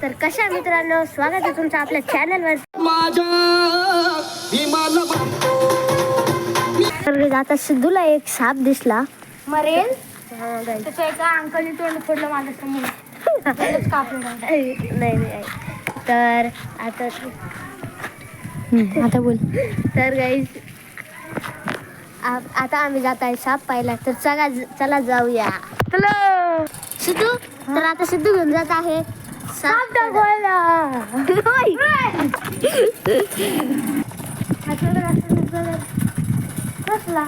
तर कशा मित्रांनो, स्वागत आहे तुमचं आपल्या चॅनलवर. तर आता सिद्धूला एक साप दिसला. मरेल नाही त्याच्या एका अंकलनी तोंड फोडलं माझ्या समोर. नाही. तर आता बोल. तर गाईज आता आम्ही जात आहे साप पाहिला. तर चला जाऊया. चलो सिद्धू. तर आता सिद्धू घेऊन जात आहे साप कसला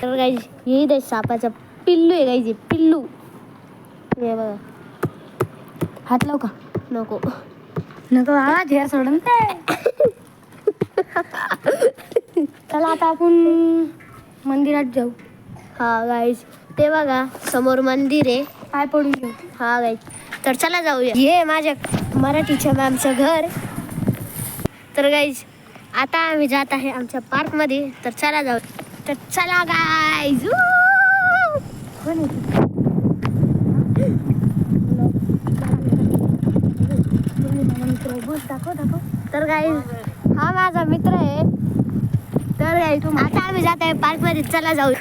तर गाईज हे दे सापाचं पिल्लू आहे. गाईज पिल्लू हे बघा. हात लाव का? नको आवाज हेर सोडून चला आता आपण मंदिरात जाऊ. हा गाईज ते बघा समोर मंदिर आहे. पाय पडून घेऊ. हा गाईज तर चला जाऊया. हे माझ्या मराठीच्या मॅमचं घर. तर गाईज आता आम्ही जात आहे आमच्या पार्कमध्ये. तर चला जाऊ. तर चला गाईज. दाखव. तर गाईज हा माझा मित्र आहे. तर गाईज आता आम्ही जात आहे पार्कमध्ये. चला जाऊ.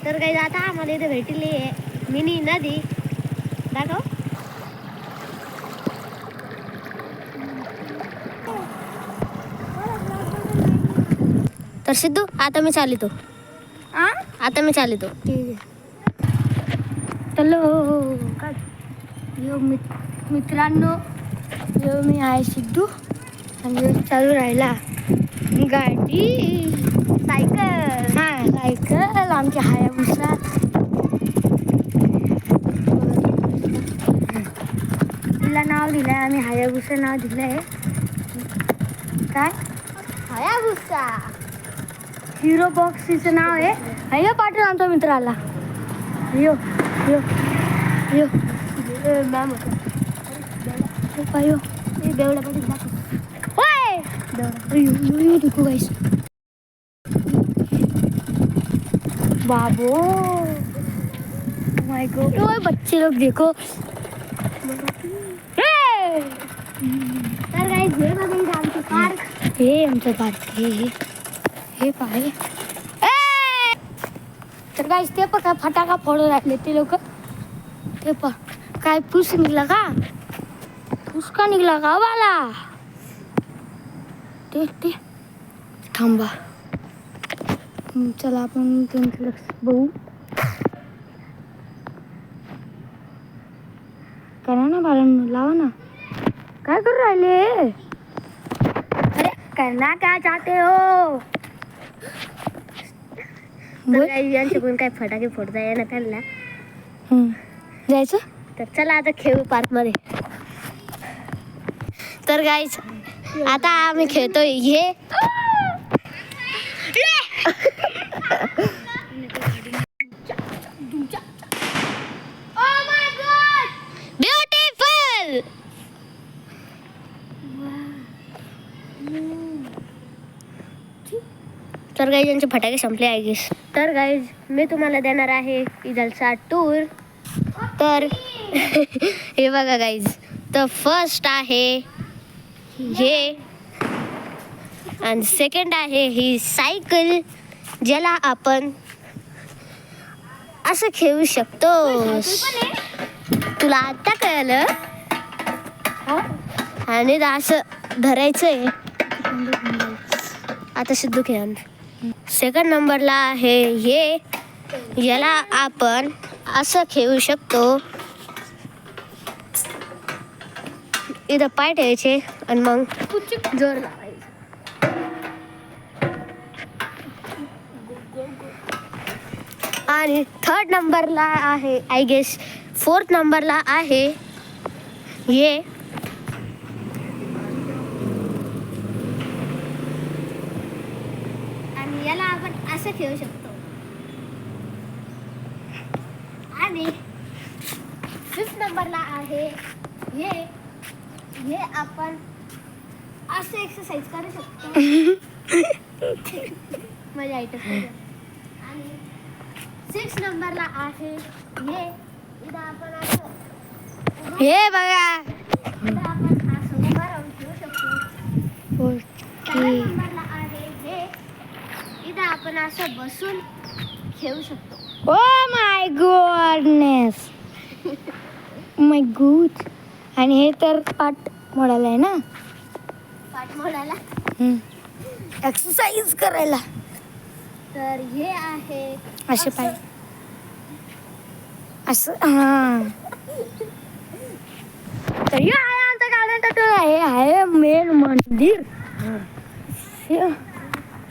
तर गाईज आता आम्हाला इथे भेटली आहे मिनी नदी. दाखव. तर सिद्धू आता मी चालितो. आता मी चालितो. ठीक आहे. चलो यो मित्रांनो, यो मी आहे सिद्धू आणि यो चालू राहिला गाडी. सायकल आमची हायाबुसा. तिला नाव दिलं आहे आम्ही, हायाबुसा नाव दिलं आहे. काय हायाबुसा हिरो बॉक्सीचं नाव आहे. हाय पाटील आमच्या मित्राला. यो मॅम पायो बेवडा पाटील दाखव. देखो गाइस. बाबो माय गॉड. ओए बच्चे लोग देखो. तर गाईज हे बघा आमचं पार्क. हे आमचं पार्क. हे पाय. तर गाइस ते पण काय फटाका फोडून राहिले ते लोक. ते पण काय फुस निघला का? फुसका निघला का बाला? ते थांबा. चला आपण त्यांचं बघू. करा ना बाळांनो, लावा ना. काय करू राहिले? अरे करना क्या चाहते हो? यांच्याकडून काय फटाके फोडता येणार त्यांना. जायचं. तर चला आता खेळू पार्क मध्ये. तर गाईज आता आम्ही खेळतोय हे ब्युटिफुल. तर गाईज यांचे फटाके संपले आय गेस. तर गाईज मी तुम्हाला देणार आहे इदलचा टूर. तर हे बघा गाईज. तर फर्स्ट आहे हे आणि सेकंड आहे ही सायकल, ज्याला आपण असं खेळू शकतो. तुला आता कळलं. आणि असं धरायचंय. आता सिद्धू खेळ. सेकंड नंबरला आहे हे, याला आपण असं खेळू शकतो. इथं पाय ठेवायचे आणि मग जोर लावायचं. आणि थर्ड नंबरला आहे आय गेस फोर्थ नंबरला आहे हे, आणि याला आपण असं खेळू शकतो. आणि फिफ्थ नंबरला आहे हे आपण असं एक्सरसाइज करू शकतो. माझ्या आयटम. आणि 6 नंबरला आहे हे, इथं आपण असं हे बघा. इथं आपण असं उभा राहून खेळू शकतो. चार ओके. नंबरला आहे हे. इथं आपण असं बसून खेळू शकतो. Oh my goodness. My God. आणि हे तर पाठ मोडायला आहे ना, पाठ मोडायला. एक्सरसाइज करायला. तर हे आहे असे पाय असं. हा, तर हे आहे आमचं गार्डन टूर. आहे मेन मंदिर,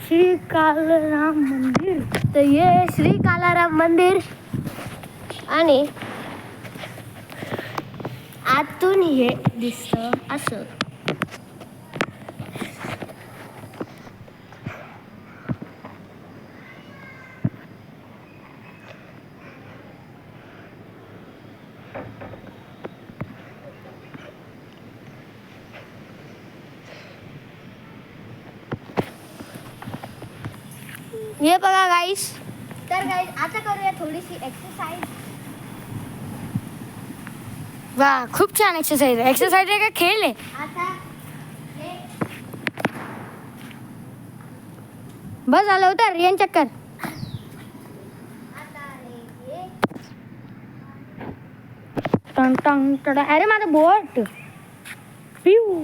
श्री कालराम मंदिर. तर हे श्री कालाराम मंदिर. आणि आतून हे दिसतं असं. हे बघा गाईस. तर गाईज आता करूया थोडीशी एक्सरसाइज. वा, खूप छान एक्सरसाइज आहे. एक्सरसाइज आहे का खेळ आहे? आता हे बस झालं होतं रियन चक्कर. आता आहे हे. टंग टंग टंग. अरे माझं बोट. पिऊ.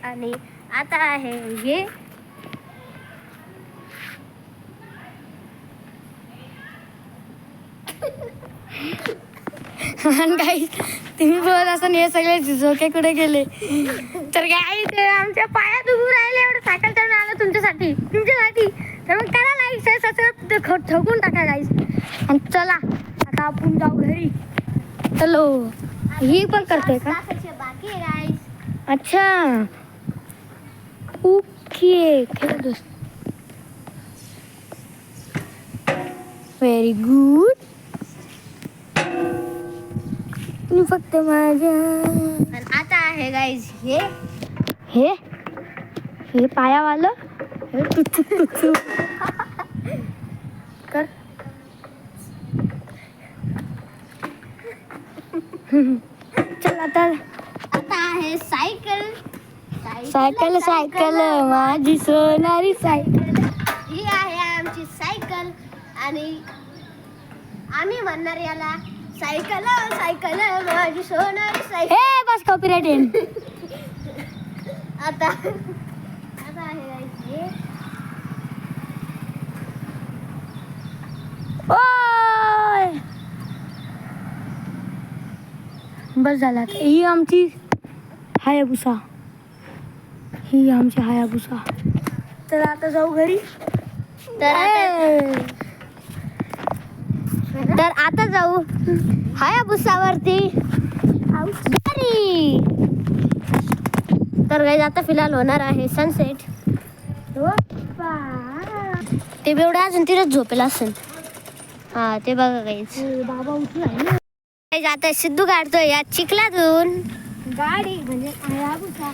आणि आता आहे हे. गाईस, तुम्ही बोलत असताना हे सगळे झोके कुठे गेले? तर गाईस, ते आमच्या पायात उभं राहिले. एवढं सायकल चालून आलं तुमच्यासाठी. तर मग करा लाईक सबस्क्राईब ठोकून टाका गाईस. आणि चला आता आपण जाऊ घरी. चलो. ही पण करते का? तासाचे बाकी आहे गाईज. अच्छा, ओके. खेळ. Very good. फक्त माझ्या. आणि आता आहे गाईज हे. हे हे पायावालं. हे टुचुक टुचुक कर. चल आता. आता आहे सायकल. सायकल सायकल माझी सोनारी सायकल. ही आहे आमची सायकल. आणि आम्ही म्हणणार याला सायकल सायकल माझी सोनारी सायकल. हे बस कॉपीराइट येईन. आता आता आहे guys हे. ओय, बस झाला. ही आमची हायाबुसा. ही आमची हायाबुसा. तर आता जाऊ घरी. तर आता जाऊ हायाबुसावरती घरी. तर गाईज आता फिलहाल होणार आहे सनसेट. ते बेवढं अजून तिथेच झोपेला असेल. हा ते बघा गाईज. बाबा उठला. गाईज आता सिद्धू काढतोय या चिखलातून गाडी म्हणजे हायाबुसा.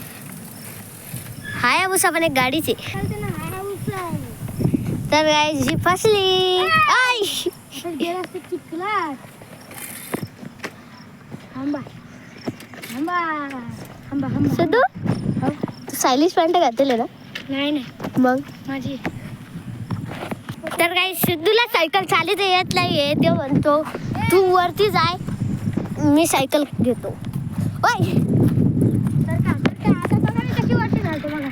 हायाबुसा पण एक गाडीची. हायाबुसा. तर गाईज ही फसली. आय गेला चिखलात. थांबा थांबा थांबा थांबा. सिद्धू तू सायलिश पॅन्ट घातलेली ना? नाही नाही मग माझी. तर काही सिद्धूला सायकल चालवता येत नाहीये. तो म्हणतो तू वरती जाय, मी सायकल घेतो. ओय तर का आता बघा मी कशी वरती घालतो बघा.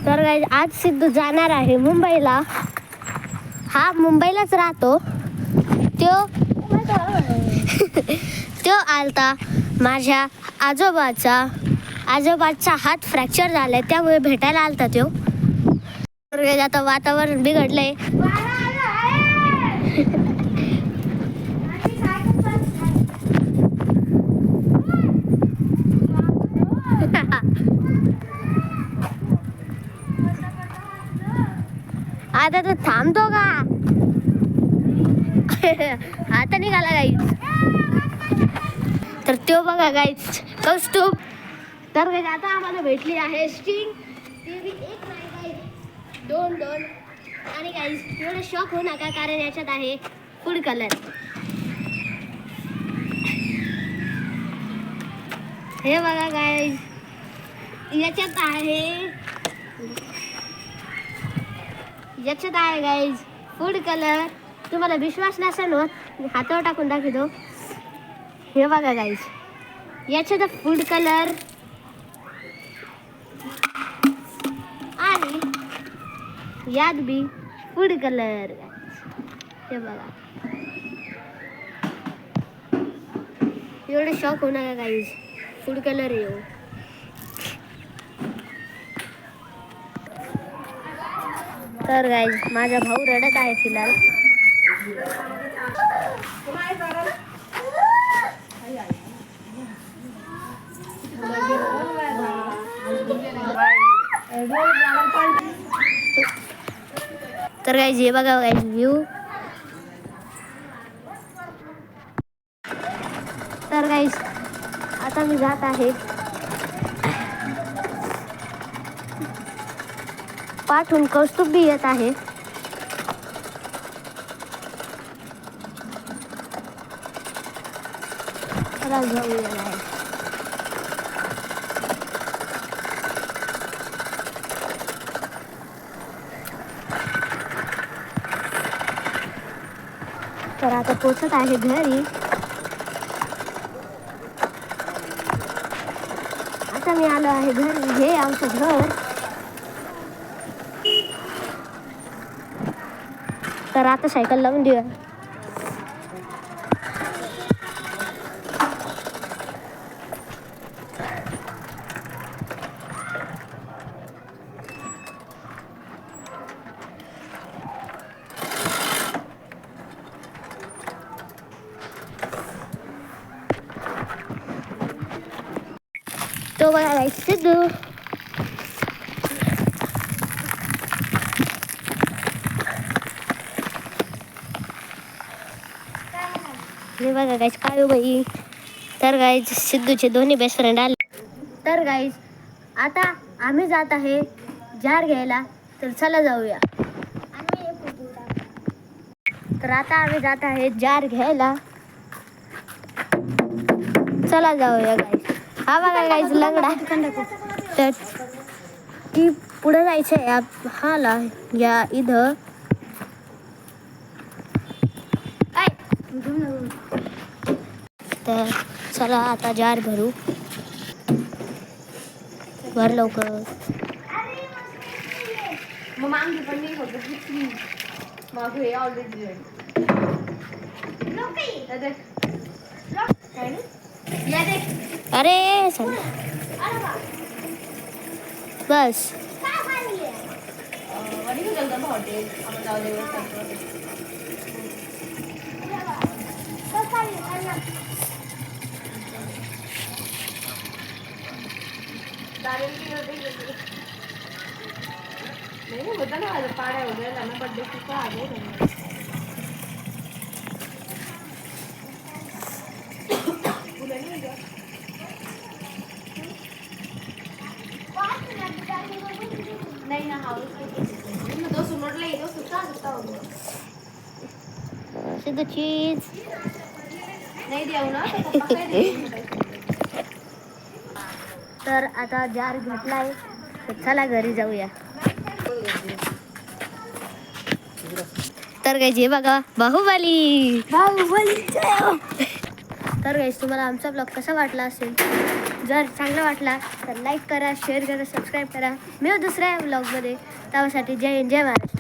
तर गाईज आज सिद्धू जाणार आहे मुंबईला. हा मुंबईलाच राहतो. तो आलता माझ्या आजोबाचा हात फ्रॅक्चर झालाय, त्यामुळे भेटायला आलता तो. तर गाईज आता वातावरण बिघडलंय. आता तो थांबतो का? आता निघाला गाईज. तर तो बघा गाईज कौस्तुभ. तर गाईज आता आम्हाला भेटली आहे स्टिंग. ती बी एक नाही गाईज, दोन. आणि गाईज एवढं शॉक होऊ नका, कारण याच्यात आहे फूड कलर. हे बघा गाईज, याच्यात आहे गाईज फूड कलर. तुम्हाला विश्वास नसेल होत, मी हातावर टाकून दाखवतो. हे बघा गाईज, याच्यात फूड कलर आणि यात बी फूड कलर. हे बघा, एवढे शॉक होऊ नका गाईज, फूड कलर येऊ. तर गाईज माझा भाऊ रडत आहे फिलहाल. तर गाईज हे बघा गाईज व्ह्यू. तर गाईज आता मी जात आहे. पाठून कौस्तुभ बी येत आहे. चला जाऊया गाईज. तर आता पोचत आहे घरी. आता मी आलो आहे घरी. हे आमचं घर. तर आता सायकल लावून देऊया. तो बघा गाईस सिद्धू. हे बघा गाईस काळू बाई. तर गाईस सिद्धूचे दोन्ही बेस्ट फ्रेंड आले. तर गाईस आता आम्ही जात आहे जार घ्यायला. तर चला जाऊया. तर आता आम्ही जात आहे जार घ्यायला. चला जाऊया गाईस. हा बघा गाईस लंगडा. तर ती पुढे जायचं आहे हाला या इथं. तर चला आता जार भरू. भर लवकर. अरे बस. सिद्धू चीज नाही देऊ ना. तर आता जार घेतलाय. तर चला घरी जाऊया. तर गाईज हे बघा बाहुबली. तर गाईज तुम्हाला आमचा ब्लॉग कसा वाटला असेल, जर चांगला वाटला तर लाईक करा, शेअर करा, सबस्क्राईब करा. मी दुसऱ्या ब्लॉगमध्ये. त्यासाठी जय हिंद, जय महाराष्ट्र.